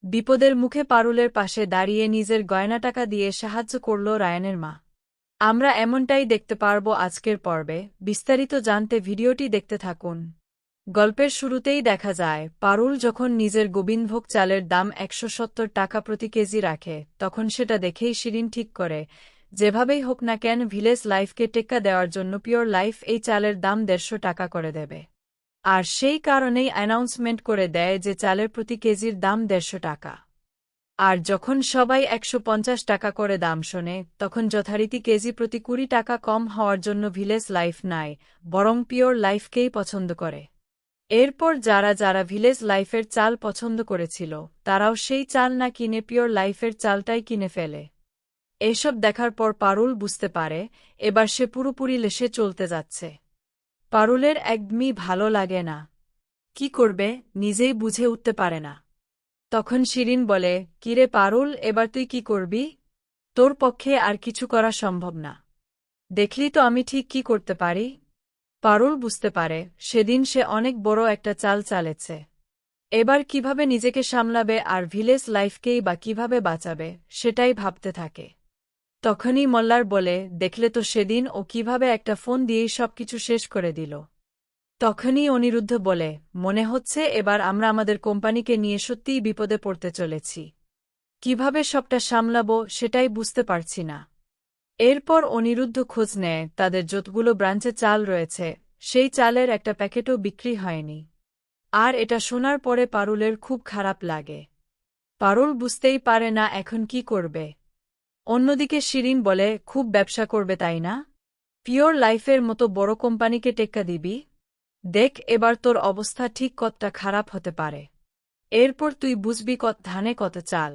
বিপদের মুখে পারুলের পাশে দাঁড়িয়ে নিজের গয়না টাকা দিয়ে সাহায্য করল রায়ানের মা। আমরা এমনটাই দেখতে পারব আজকের পর্বে। বিস্তারিত জানতে ভিডিওটি দেখতে থাকুন। গল্পের শুরুতেই দেখা যায় পারুল যখন নিজের গোবিন্দভোগ চালের দাম ১৭০ টাকা প্রতি কেজি রাখে, তখন সেটা দেখেই শিরিন ঠিক করে যেভাবেই হোক না কেন ভিলেজ লাইফকে টেক্কা দেওয়ার জন্য পিওর লাইফ এই চালের দাম ১৫০ টাকা করে দেবে। আর সেই কারণেই অ্যানাউন্সমেন্ট করে দেয় যে চালের প্রতি কেজির দাম ১৫০ টাকা। আর যখন সবাই ১৫০ টাকা করে দাম শোনে, তখন যথারীতি কেজি প্রতি ২০ টাকা কম হওয়ার জন্য ভিলেজ লাইফ নাই, বরং পিওর লাইফকেই পছন্দ করে। এরপর যারা যারা ভিলেজ লাইফের চাল পছন্দ করেছিল, তারাও সেই চাল না কিনে পিওর লাইফের চালটাই কিনে ফেলে। এসব দেখার পর পারুল বুঝতে পারে এবার সে পুরোপুরি লেসে চলতে যাচ্ছে। পারুলের একদমই ভালো লাগে না। কি করবে নিজেই বুঝে উঠতে পারে না। তখন শিরিন বলে, কিরে পারুল, এবার তুই কি করবি? তোর পক্ষে আর কিছু করা সম্ভব না। দেখলি তো আমি ঠিক কি করতে পারি। পারুল বুঝতে পারে সেদিন সে অনেক বড় একটা চাল চালেছে। এবার কিভাবে নিজেকে সামলাবে আর ভিলেজ লাইফকেই বা কিভাবে বাঁচাবে সেটাই ভাবতে থাকে। তখনই মল্লার বলে, দেখলে তো সেদিন ও কিভাবে একটা ফোন দিয়েই সবকিছু শেষ করে দিল। তখনই অনিরুদ্ধ বলে, মনে হচ্ছে এবার আমরা আমাদের কোম্পানিকে নিয়ে সত্যিই বিপদে পড়তে চলেছি। কিভাবে সবটা সামলাবো সেটাই বুঝতে পারছি না। এরপর অনিরুদ্ধ খোঁজ নেয় তাদের যতগুলো ব্রাঞ্চে চাল রয়েছে, সেই চালের একটা প্যাকেটও বিক্রি হয়নি। আর এটা শোনার পরে পারুলের খুব খারাপ লাগে। পারুল বুঝতেই পারে না এখন কি করবে। অন্যদিকে শিরিন বলে, খুব ব্যবসা করবে তাই না? পিওর লাইফের মতো বড় কোম্পানিকে টেক্কা দিবি? দেখ এবার তোর অবস্থা ঠিক কতটা খারাপ হতে পারে। এরপর তুই বুঝবি কত ধানে কত চাল।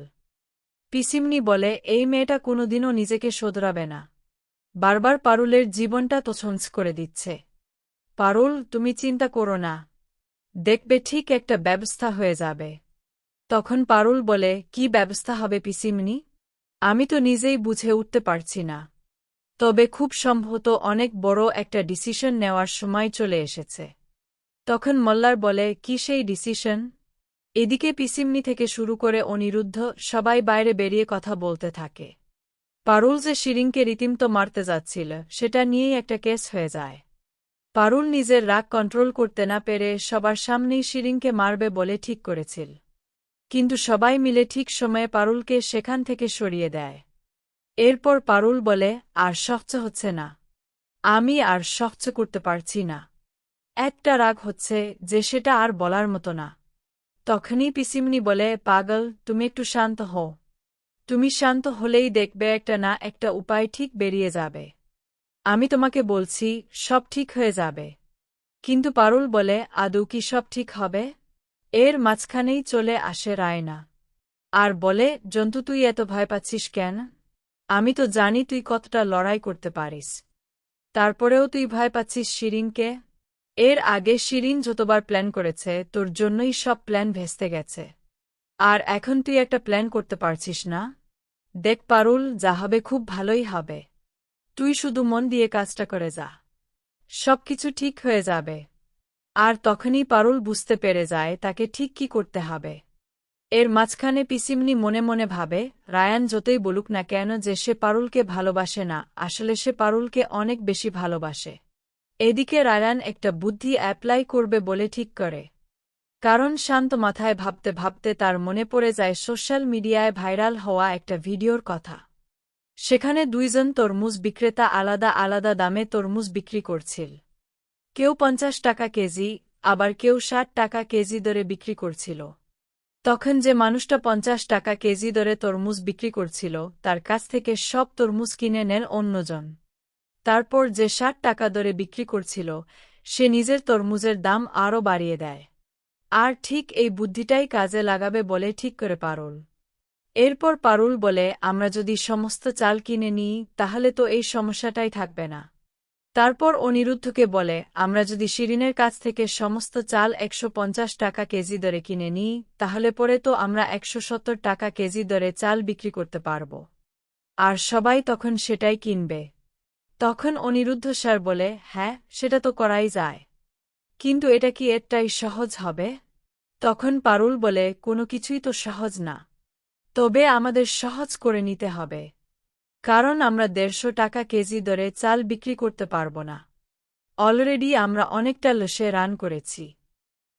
পিসিমনি বলে, এই মেয়েটা কোনোদিনও নিজেকে শোধরাবে না। বারবার পারুলের জীবনটা তছনছ করে দিচ্ছে। পারুল, তুমি চিন্তা করো না, দেখবে ঠিক একটা ব্যবস্থা হয়ে যাবে। তখন পারুল বলে, কি ব্যবস্থা হবে পিসিমনি? আমি তো নিজেই বুঝে উঠতে পারছি না। তবে খুব সম্ভবত অনেক বড় একটা ডিসিশন নেওয়ার সময় চলে এসেছে। তখন মল্লার বলে, কি সেই ডিসিশন? এদিকে পিসিমনি থেকে শুরু করে অনিরুদ্ধ সবাই বাইরে বেরিয়ে কথা বলতে থাকে। পারুল যে শিরিনকে রীতিমতো মারতে যাচ্ছিল সেটা নিয়েই একটা কেস হয়ে যায়। পারুল নিজের রাগ কন্ট্রোল করতে না পেরে সবার সামনেই শিরিনকে মারবে বলে ঠিক করেছিল। কিন্তু সবাই মিলে ঠিক সময়ে পারুলকে সেখান থেকে সরিয়ে দেয়। এরপর পারুল বলে, আর সহ্য হচ্ছে না। আমি আর সহ্য করতে পারছি না। একটা রাগ হচ্ছে যে সেটা আর বলার মতো না। তখনই পিসিমনি বলে, পাগল, তুমি একটু শান্ত হও। তুমি শান্ত হলেই দেখবে একটা না একটা উপায় ঠিক বেরিয়ে যাবে। আমি তোমাকে বলছি সব ঠিক হয়ে যাবে। কিন্তু পারুল বলে, আদৌ কি সব ঠিক হবে? এর মাঝখানেই চলে আসে রায়না। আর বলে, জন্তু, তুই এত ভয় পাচ্ছিস কেন? আমি তো জানি তুই কতটা লড়াই করতে পারিস। তারপরেও তুই ভয় পাচ্ছিস শিরিনকে? এর আগে শিরিন যতবার প্ল্যান করেছে তোর জন্যই সব প্ল্যান ভেস্তে গেছে। আর এখন তুই একটা প্ল্যান করতে পারছিস না? দেখ পারুল, যা হবে খুব ভালোই হবে। তুই শুধু মন দিয়ে কাজটা করে যা। সবকিছু ঠিক হয়ে যাবে। আর তখনই পারুল বুঝতে পেরে যায় তাকে ঠিক কি করতে হবে। এর মাঝখানে পিসিমনি মনে মনে ভাবে, রায়ান যতই বলুক না কেন যে সে পারুলকে ভালোবাসে না, আসলে সে পারুলকে অনেক বেশি ভালোবাসে। এদিকে রায়ান একটা বুদ্ধি অ্যাপ্লাই করবে বলে ঠিক করে। কারণ শান্ত মাথায় ভাবতে ভাবতে তার মনে পড়ে যায় সোশ্যাল মিডিয়ায় ভাইরাল হওয়া একটা ভিডিওর কথা। সেখানে দুইজন তরমুজ বিক্রেতা আলাদা আলাদা দামে তরমুজ বিক্রি করছিল। কেউ ৫০ টাকা কেজি, আবার কেউ ৬০ টাকা কেজি দরে বিক্রি করছিল। তখন যে মানুষটা ৫০ টাকা কেজি দরে তরমুজ বিক্রি করছিল তার কাছ থেকে সব তরমুজ কিনে নেন অন্যজন। তারপর যে ৬০ টাকা দরে বিক্রি করছিল সে নিজের তরমুজের দাম আরও বাড়িয়ে দেয়। আর ঠিক এই বুদ্ধিটাই কাজে লাগাবে বলে ঠিক করে পারুল। এরপর পারুল বলে, আমরা যদি সমস্ত চাল কিনে নিই তাহলে তো এই সমস্যাটাই থাকবে না। তারপর অনিরুদ্ধকে বলে, আমরা যদি শিরিনের কাছ থেকে সমস্ত চাল ১৫০ টাকা কেজি দরে কিনে নিই তাহলে পরে তো আমরা ১৭০ টাকা কেজি দরে চাল বিক্রি করতে পারব। আর সবাই তখন সেটাই কিনবে। তখন অনিরুদ্ধ স্যার বলে, হ্যাঁ, সেটা তো করাই যায়। কিন্তু এটা কি এটাই সহজ হবে? তখন পারুল বলে, কোনো কিছুই তো সহজ না। তবে আমাদের সহজ করে নিতে হবে। কারণ আমরা ১৫০ টাকা কেজি দরে চাল বিক্রি করতে পারব না। অলরেডি আমরা অনেকটা লসে রান করেছি।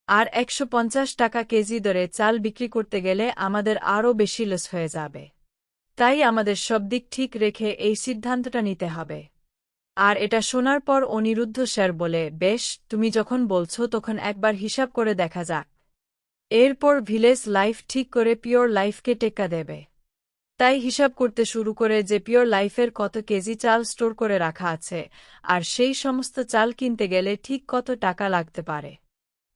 আর ১৫০ টাকা কেজি দরে চাল বিক্রি করতে গেলে আমাদের আরও বেশি লস হয়ে যাবে। তাই আমাদের সব দিক ঠিক রেখে এই সিদ্ধান্তটা নিতে হবে। আর এটা শোনার পর অনিরুদ্ধ স্যার বলে, বেশ, তুমি যখন বলছো তখন একবার হিসাব করে দেখা যাক। এরপর ভিলেজ লাইফ ঠিক করে পিওর লাইফকে টেক্কা দেবে। তাই হিসাব করতে শুরু করে যে পিওর লাইফের কত কেজি চাল স্টোর করে রাখা আছে, আর সেই সমস্ত চাল কিনতে গেলে ঠিক কত টাকা লাগতে পারে।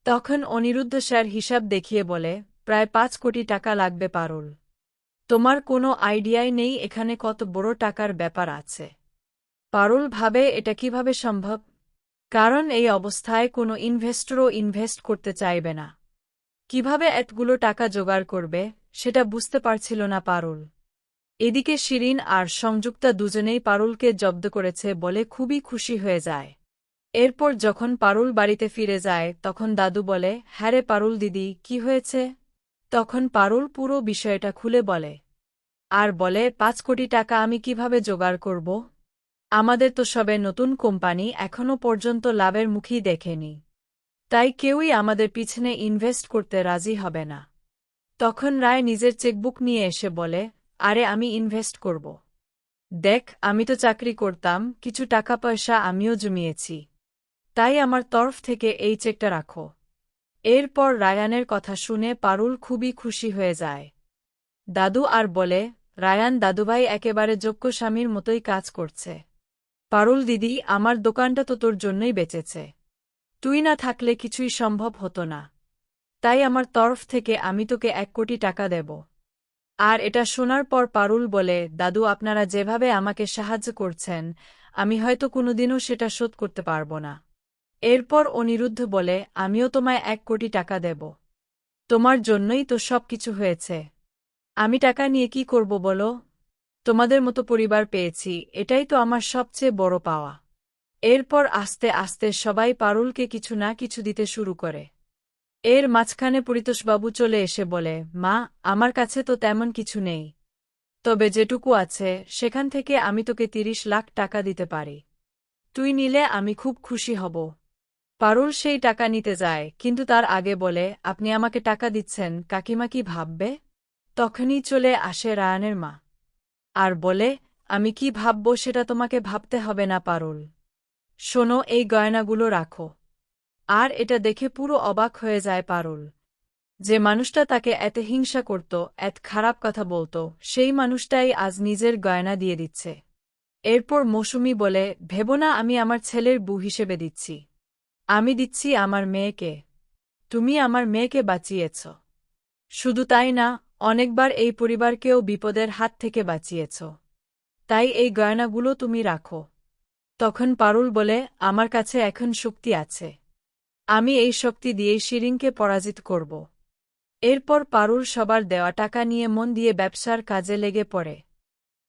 তখন অনিরুদ্ধ স্যার হিসাব দেখিয়ে বলে, প্রায় ৫ কোটি টাকা লাগবে পারুল। তোমার কোনো আইডিয়াই নেই এখানে কত বড় টাকার ব্যাপার আছে। পারুল ভাবে, এটা কিভাবে সম্ভব? কারণ এই অবস্থায় কোনো ইনভেস্টরও ইনভেস্ট করতে চাইবে না। কিভাবে এতগুলো টাকা জোগাড় করবে সেটা বুঝতে পারছিল না পারুল। এদিকে শিরিন আর সংযুক্তা দুজনেই পারুলকে জব্দ করেছে বলে খুবই খুশি হয়ে যায়। এরপর যখন পারুল বাড়িতে ফিরে যায় তখন দাদু বলে, হ্যাঁ রে পারুল দিদি, কি হয়েছে? তখন পারুল পুরো বিষয়টা খুলে বলে। আর বলে, ৫ কোটি টাকা আমি কিভাবে জোগাড় করব? আমাদের তো সবে নতুন কোম্পানি, এখনও পর্যন্ত লাভের মুখই দেখেনি। তাই কেউই আমাদের পিছনে ইনভেস্ট করতে রাজি হবে না। তখন রায় নিজের চেকবুক নিয়ে এসে বলে, আরে আমি ইনভেস্ট করব। দেখ, আমি তো চাকরি করতাম, কিছু টাকা পয়সা আমিও জমিয়েছি। তাই আমার তরফ থেকে এই চেকটা রাখো। এরপর রায়ানের কথা শুনে পারুল খুবই খুশি হয়ে যায়। দাদু আর বলে, রায়ান দাদুভাই একেবারে যোগ্য স্বামীর মতোই কাজ করছে। পারুল দিদি, আমার দোকানটা তো তোর জন্যই বেঁচেছে। তুই না থাকলে কিছুই সম্ভব হতো না। তাই আমার তরফ থেকে আমি তোকে ১ কোটি টাকা দেব। আর এটা শোনার পর পারুল বলে, দাদু আপনারা যেভাবে আমাকে সাহায্য করছেন, আমি হয়তো কোনোদিনও সেটা শোধ করতে পারব না। এরপর অনিরুদ্ধ বলে, আমিও তোমায় ১ কোটি টাকা দেব। তোমার জন্যই তো সব কিছু হয়েছে। আমি টাকা নিয়ে কি করব বলো? তোমাদের মতো পরিবার পেয়েছি, এটাই তো আমার সবচেয়ে বড় পাওয়া। এরপর আস্তে আস্তে সবাই পারুলকে কিছু না কিছু দিতে শুরু করে। এর মাঝখানে পরিতোষবাবু চলে এসে বলে, মা, আমার কাছে তো তেমন কিছু নেই। তবে যেটুকু আছে সেখান থেকে আমি তোকে ৩০ লাখ টাকা দিতে পারি। তুই নিলে আমি খুব খুশি হব। পারুল সেই টাকা নিতে যায়, কিন্তু তার আগে বলে, আপনি আমাকে টাকা দিচ্ছেন, কাকিমা কি ভাববে? তখনই চলে আসে রায়ানের মা। আর বলে, আমি কি ভাবব সেটা তোমাকে ভাবতে হবে না পারুল। শোনো, এই গয়নাগুলো রাখো। আর এটা দেখে পুরো অবাক হয়ে যায় পারুল। যে মানুষটা তাকে এত হিংসা করত, এত খারাপ কথা বলত, সেই মানুষটাই আজ নিজের গয়না দিয়ে দিচ্ছে। এরপর মৌসুমী বলে, ভেবো না আমি আমার ছেলের বউ হিসেবে দিচ্ছি। আমি দিচ্ছি আমার মেয়েকে। তুমি আমার মেয়েকে বাঁচিয়েছ। শুধু তাই না, অনেকবার এই পরিবারকেও বিপদের হাত থেকে বাঁচিয়েছ। তাই এই গয়নাগুলো তুমি রাখো। তখন পারুল বলে, আমার কাছে এখন শক্তি আছে। আমি এই শক্তি দিয়েই শিরিনকে পরাজিত করব। এরপর পারুল সবার দেওয়া টাকা নিয়ে মন দিয়ে ব্যবসার কাজে লেগে পড়ে।